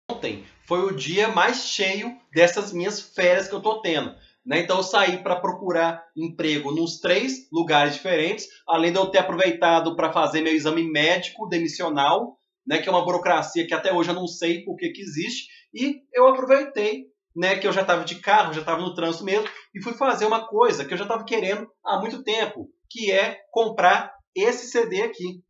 ontem foi o dia mais cheio dessas minhas férias que eu tô tendo. Né? Então eu saí para procurar emprego nos 3 lugares diferentes, além de eu ter aproveitado para fazer meu exame médico demissional, né, que é uma burocracia que até hoje eu não sei por que existe, e eu aproveitei, né, que eu já estava de carro, já estava no trânsito mesmo, e fui fazer uma coisa que eu já estava querendo há muito tempo, que é comprar esse CD aqui.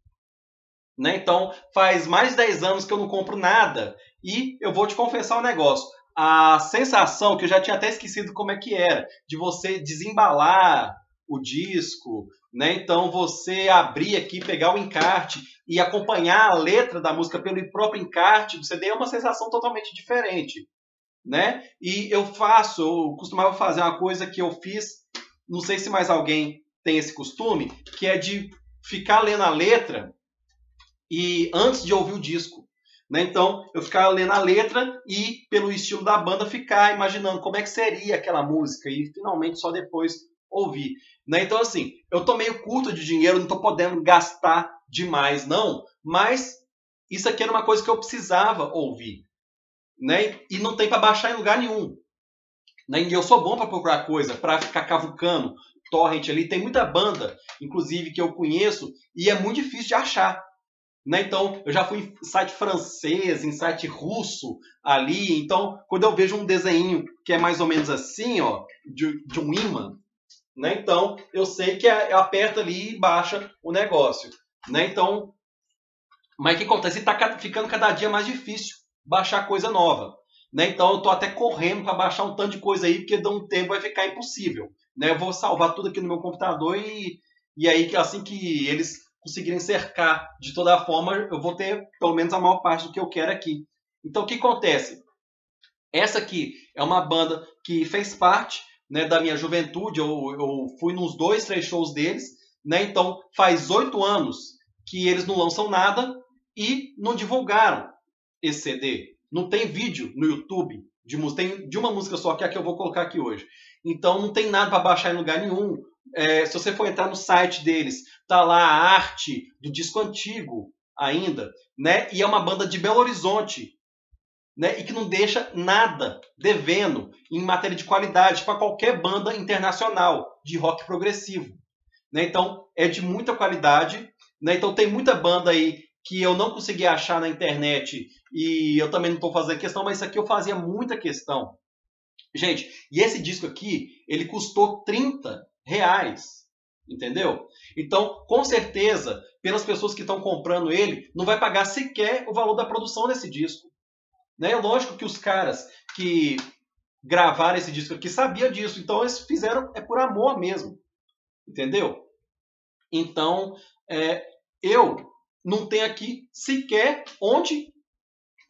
Né? Então, faz mais de 10 anos que eu não compro nada. E eu vou te confessar um negócio. A sensação, que eu já tinha até esquecido como é que era, de você desembalar o disco, né? Então você abrir aqui, pegar o encarte e acompanhar a letra da música pelo próprio encarte do CD é uma sensação totalmente diferente, né? E eu costumava fazer uma coisa que eu fiz, não sei se mais alguém tem esse costume, que é de ficar lendo a letra e antes de ouvir o disco. Né? Então, eu ficava lendo a letra e, pelo estilo da banda, ficar imaginando como é que seria aquela música e, finalmente, só depois ouvir. Né? Então, assim, eu tô meio curto de dinheiro, não tô podendo gastar demais, não, mas isso aqui era uma coisa que eu precisava ouvir. Né? E não tem para baixar em lugar nenhum. Né? E eu sou bom para procurar coisa, para ficar cavucando torrent ali. Tem muita banda, inclusive, que eu conheço e é muito difícil de achar. Né? Então, eu já fui em site francês, em site russo ali. Então, quando eu vejo um desenho que é mais ou menos assim, ó, de um imã, né? Então, eu sei que eu aperto ali e baixa o negócio. Né? Então, mas o que acontece? Está ficando cada dia mais difícil baixar coisa nova. Né? Então, eu estou até correndo para baixar um tanto de coisa aí, porque de um tempo vai ficar impossível. Né? Eu vou salvar tudo aqui no meu computador e aí, assim que eles conseguirem cercar de toda forma, eu vou ter pelo menos a maior parte do que eu quero aqui. Então, o que acontece? Essa aqui é uma banda que fez parte, né, da minha juventude. Eu fui nos 2, 3 shows deles. Né? Então, faz 8 anos que eles não lançam nada e não divulgaram esse CD. Não tem vídeo no YouTube de música. Tem de uma música só, que é a que eu vou colocar aqui hoje. Então, não tem nada para baixar em lugar nenhum. Se você for entrar no site deles, tá lá a arte do disco antigo ainda, né? E é uma banda de Belo Horizonte, né? E que não deixa nada devendo em matéria de qualidade para qualquer banda internacional de rock progressivo, né? Então é de muita qualidade, né? Então tem muita banda aí que eu não consegui achar na internet e eu também não estou fazendo questão, mas isso aqui eu fazia muita questão. Gente, e esse disco aqui, ele custou R$ 30, entendeu? Então, com certeza, pelas pessoas que estão comprando ele, não vai pagar sequer o valor da produção desse disco. Né? Lógico que os caras que gravaram esse disco aqui sabiam disso, então eles fizeram por amor mesmo, entendeu? Então, eu não tenho aqui sequer onde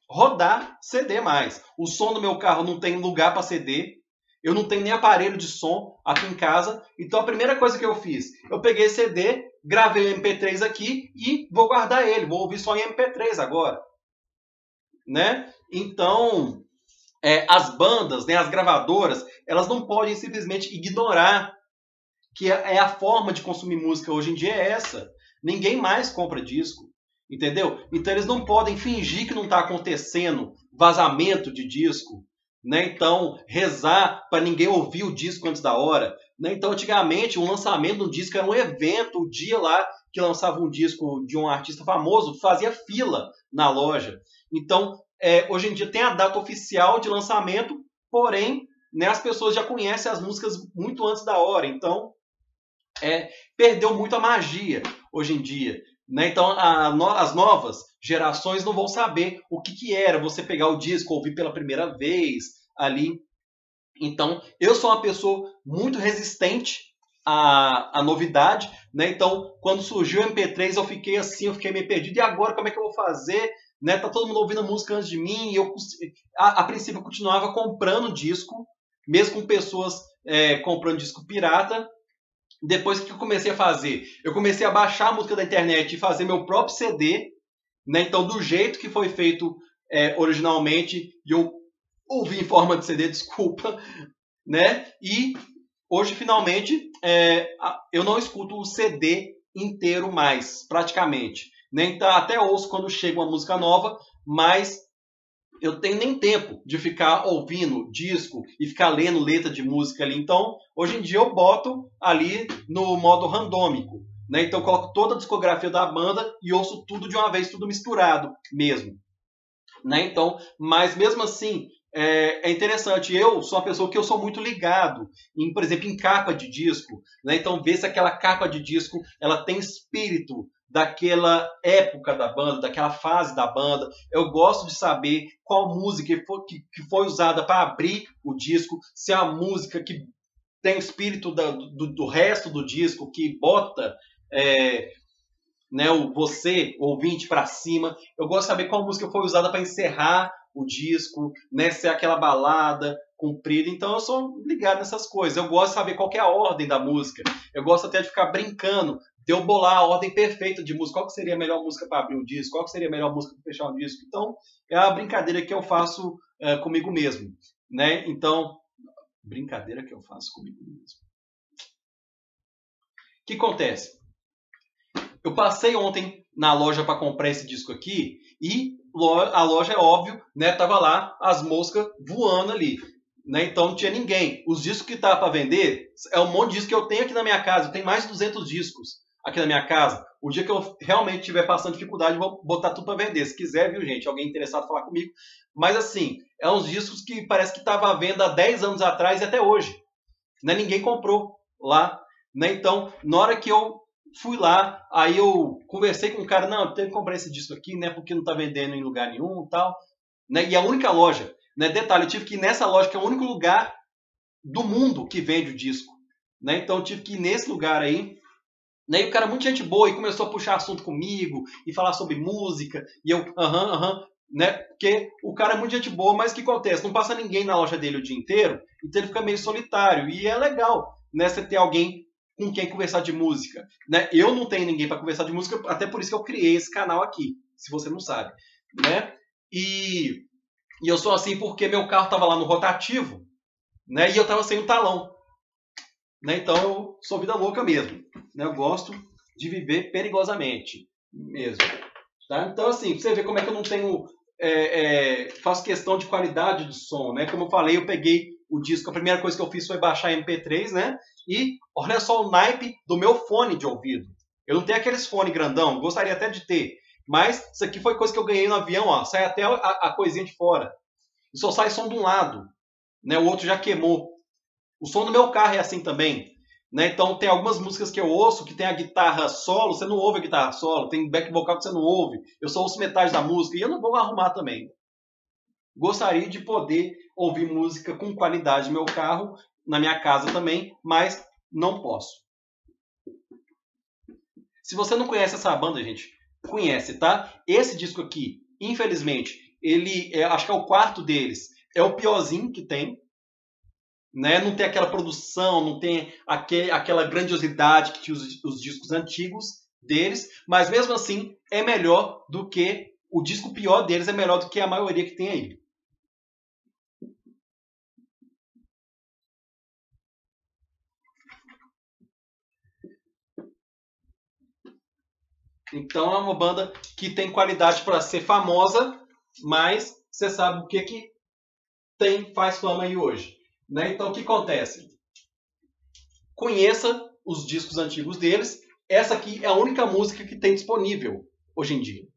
rodar CD mais. O som do meu carro não tem lugar para CD. Eu não tenho nem aparelho de som aqui em casa. Então a primeira coisa que eu fiz, eu peguei esse CD, gravei o MP3 aqui e vou guardar ele. Vou ouvir só em MP3 agora. Né? Então, as bandas, né, as gravadoras, elas não podem simplesmente ignorar que é a forma de consumir música hoje em dia é essa. Ninguém mais compra disco. Entendeu? Então eles não podem fingir que não está acontecendo vazamento de disco. Né? Então, rezar para ninguém ouvir o disco antes da hora. Né? Então, antigamente, o lançamento do disco era um evento. O dia lá que lançava um disco de um artista famoso, fazia fila na loja. Então, hoje em dia tem a data oficial de lançamento, porém, né, as pessoas já conhecem as músicas muito antes da hora. Então, perdeu muito a magia hoje em dia. Né? Então, as novas gerações não vão saber o que era você pegar o disco, ouvir pela primeira vez ali. Então, eu sou uma pessoa muito resistente à novidade. Né? Então, quando surgiu o MP3, eu fiquei assim, eu fiquei meio perdido. E agora, como é que eu vou fazer? Né? Tá todo mundo ouvindo música antes de mim. E eu, a princípio, eu continuava comprando disco, mesmo com pessoas comprando disco pirata. Depois, o que eu comecei a fazer? Eu comecei a baixar a música da internet e fazer meu próprio CD. Né? Então, do jeito que foi feito originalmente, e eu ouvi em forma de CD, desculpa. Né? E hoje, finalmente, eu não escuto o CD inteiro mais, praticamente. Né? Então, até ouço quando chega uma música nova, mas eu tenho nem tempo de ficar ouvindo disco e ficar lendo letra de música ali. Então, hoje em dia eu boto ali no modo randômico, né? Então eu coloco toda a discografia da banda e ouço tudo de uma vez, tudo misturado mesmo, né? Então, mas mesmo assim, é interessante. Eu sou uma pessoa que eu sou muito ligado, em, por exemplo, em capa de disco, né? Então, ver se aquela capa de disco ela tem espírito daquela época da banda, daquela fase da banda. Eu gosto de saber qual música que foi usada para abrir o disco, se é a música que tem o espírito do resto do disco, que bota né, você, o ouvinte, para cima. Eu gosto de saber qual música foi usada para encerrar o disco, né, se é aquela balada comprida. Então eu sou ligado nessas coisas. Eu gosto de saber qual que é a ordem da música. Eu gosto até de ficar brincando, de eu bolar a ordem perfeita de música. Qual que seria a melhor música para abrir um disco? Qual que seria a melhor música para fechar um disco? Então é a brincadeira que eu faço comigo mesmo, né? Então, brincadeira que eu faço comigo mesmo. O que acontece? Eu passei ontem na loja para comprar esse disco aqui e a loja, é óbvio, né, tava lá as moscas voando ali, né? Então não tinha ninguém. Os discos que tava para vender é um monte de disco que eu tenho aqui na minha casa. Eu tenho mais de 200 discos aqui na minha casa. O dia que eu realmente tiver passando dificuldade, eu vou botar tudo para vender. Se quiser, viu, gente? Alguém interessado falar comigo. Mas assim, é uns discos que parece que tava à venda há 10 anos atrás e até hoje, né? Ninguém comprou lá, né? Então, na hora que eu fui lá, aí eu conversei com o cara, não, eu tenho que comprar esse disco aqui, né, porque não tá vendendo em lugar nenhum e tal, né, e a única loja, né, detalhe, eu tive que ir nessa loja, que é o único lugar do mundo que vende o disco, né, então eu tive que ir nesse lugar aí, né, e o cara muito gente boa, e começou a puxar assunto comigo, e falar sobre música, e eu, né, porque o cara é muito gente boa, mas o que acontece? Não passa ninguém na loja dele o dia inteiro, então ele fica meio solitário, e é legal, né, você ter alguém com quem conversar de música, né? Eu não tenho ninguém para conversar de música, até por isso que eu criei esse canal aqui, se você não sabe, né? E eu sou assim porque meu carro estava lá no rotativo, né? E eu estava sem o talão, né? Então eu sou vida louca mesmo, né? Eu gosto de viver perigosamente mesmo, tá? Então assim, pra você ver como é que eu não tenho faço questão de qualidade do som, né? Como eu falei, eu peguei o disco, a primeira coisa que eu fiz foi baixar MP3, né? E olha só o naipe do meu fone de ouvido. Eu não tenho aqueles fones grandão, gostaria até de ter. Mas isso aqui foi coisa que eu ganhei no avião, ó. Sai até a coisinha de fora. E só sai som de um lado, né? O outro já queimou. O som do meu carro é assim também, né? Então tem algumas músicas que eu ouço que tem a guitarra solo, você não ouve a guitarra solo, tem back vocal que você não ouve. Eu só ouço metade da música e eu não vou arrumar também. Gostaria de poder ouvir música com qualidade no meu carro, na minha casa também, mas não posso. Se você não conhece essa banda, gente, conhece, tá? Esse disco aqui, infelizmente, ele acho que é o quarto deles, é o piorzinho que tem, né? Não tem aquela produção, não tem aquela grandiosidade que tinha os discos antigos deles, mas mesmo assim é melhor do que o disco pior deles, é melhor do que a maioria que tem aí. Então é uma banda que tem qualidade para ser famosa, mas você sabe o que faz fama aí hoje, né? Então o que acontece? Conheça os discos antigos deles. Essa aqui é a única música que tem disponível hoje em dia.